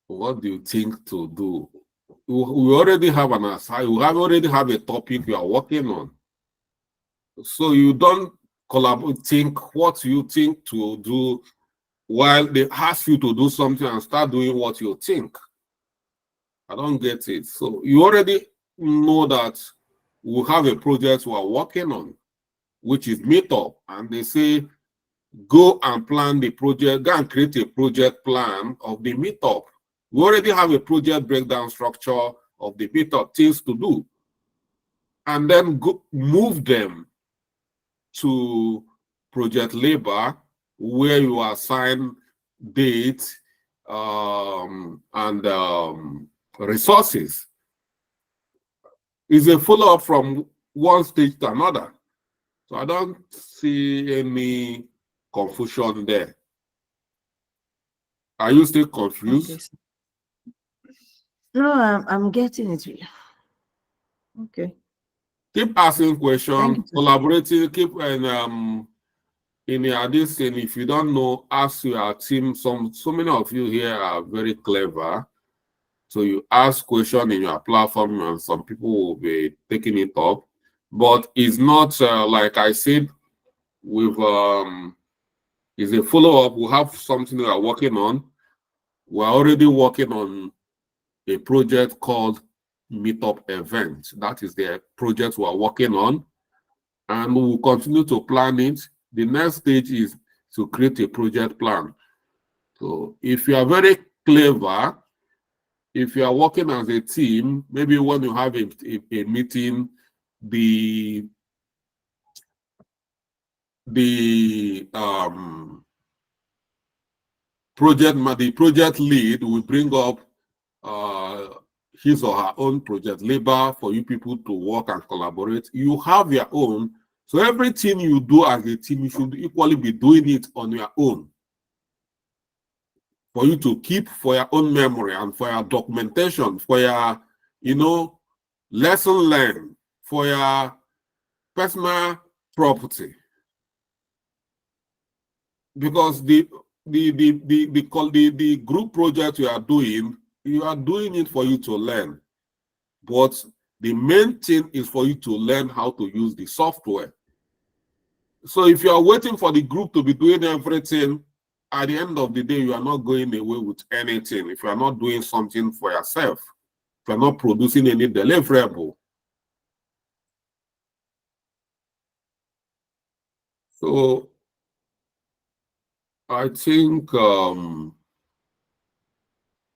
What do you think to do? We already have an assignment. We already have a topic we are working on. So you don't collaborate, think what you think to do while they ask you to do something and start doing what you think. I don't get it. So you already know that we have a project we are working on, which is Meetup, and they say, go and plan the project, go and create a project plan of the Meetup. We already have a project breakdown structure of the Meetup, things to do, and then go, move them to project labor, where you assign dates and resources. It's a follow-up from one stage to another. So I don't see any confusion there. Are you still confused? Okay. No, I'm getting it. Okay. Keep asking questions, you. collaborating, keep in this thing. If you don't know, ask your team. So many of you here are very clever. So you ask question in your platform, and some people will be taking it up. But it's not like I said, with it's a follow-up. We have something we are working on. We're already working on a project called Meetup Event. That is the project we are working on, and we will continue to plan it. The next stage is to create a project plan. So if you are very clever, if you are working as a team, maybe when you have a meeting, the project lead will bring up his or her own project labor for you people to work and collaborate. You have your own. So everything you do as a team, you should equally be doing it on your own, for you to keep for your own memory and for your documentation, for your, lesson learned, for your personal property. Because the group project you are doing it for you to learn. But the main thing is for you to learn how to use the software. So if you are waiting for the group to be doing everything, at the end of the day, you are not going away with anything if you are not doing something for yourself, if you are not producing any deliverable. So I think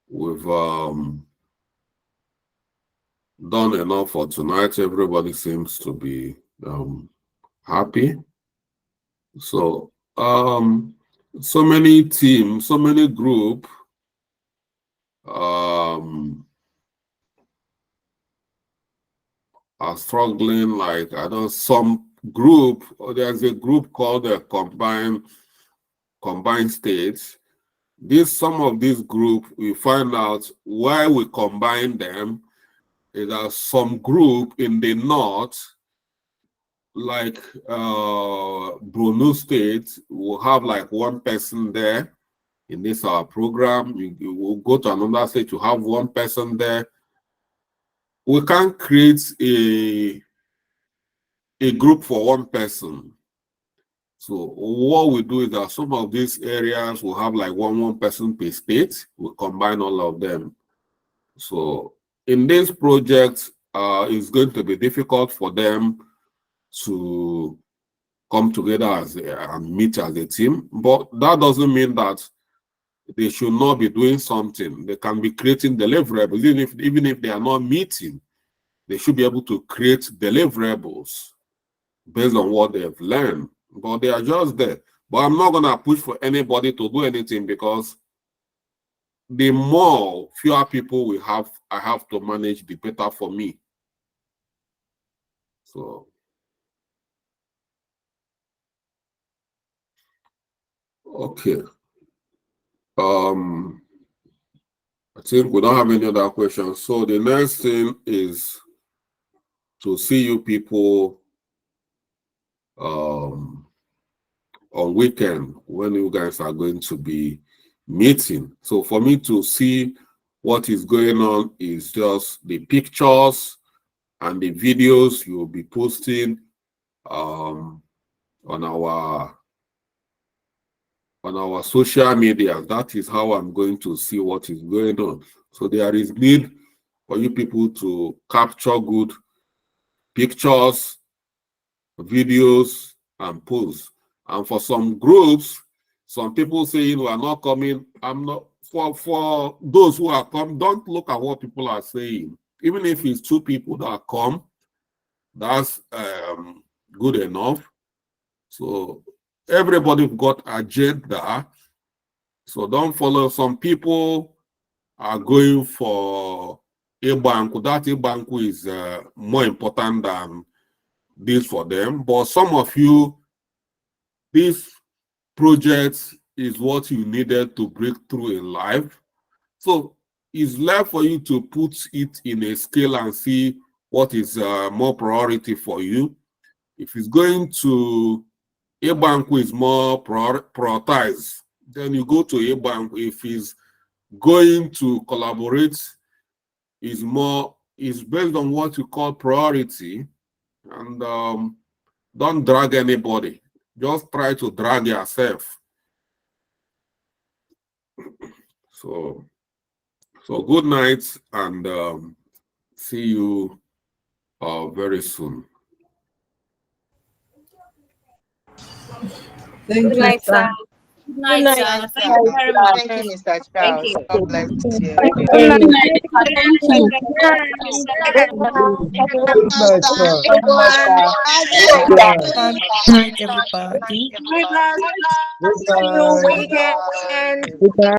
we've done enough for tonight. Everybody seems to be happy. So so many teams, so many group are struggling. Like, I know some group, or there's a group called the combined states. Some of these group, we find out why we combine them is that some group in the north, like Brunei State, will have like one person there in this our program. You will go to another state to have one person there. We can't create a group for one person. So what we do is that some of these areas will have like one person per state. We combine all of them. So in this project, it's going to be difficult for them to come together and meet as a team, but that doesn't mean that they should not be doing something. They can be creating deliverables. Even if they are not meeting, they should be able to create deliverables based on what they've learned. But they are just there. But I'm not going to push for anybody to do anything, because the fewer people I have to manage, the better for me. So okay. I think we don't have any other questions. So the next thing is to see you people on weekend, when you guys are going to be meeting. So for me to see what is going on is just the pictures and the videos you'll be posting on our social media. That is how I'm going to see what is going on. So there is need for you people to capture good pictures, videos, and posts. And for some groups, some people saying we are not coming. I'm not for those who are come. Don't look at what people are saying. Even if it's 2 people that come, that's good enough. So everybody got agenda. So don't follow. Some people are going for Ibanku. That Ibanku is more important than this for them. But some of you, this project is what you needed to break through in life. So it's left for you to put it in a scale and see what is more priority for you. If it's going to Ibanku is more prioritized, then you go to Ibanku. If it's going to collaborate, is based on what you call priority, and don't drag anybody. Just try to drag yourself. So good night, and see you very soon. Thank Good you, night, sir. sir. Good night, sir. Thank Thank you very much. you, Mr. Thank Charles. you. God bless you. Good night. Thank you. Good night, sir. Good night. Good night, everybody. Good night. Good See you night. weekend. Goodbye.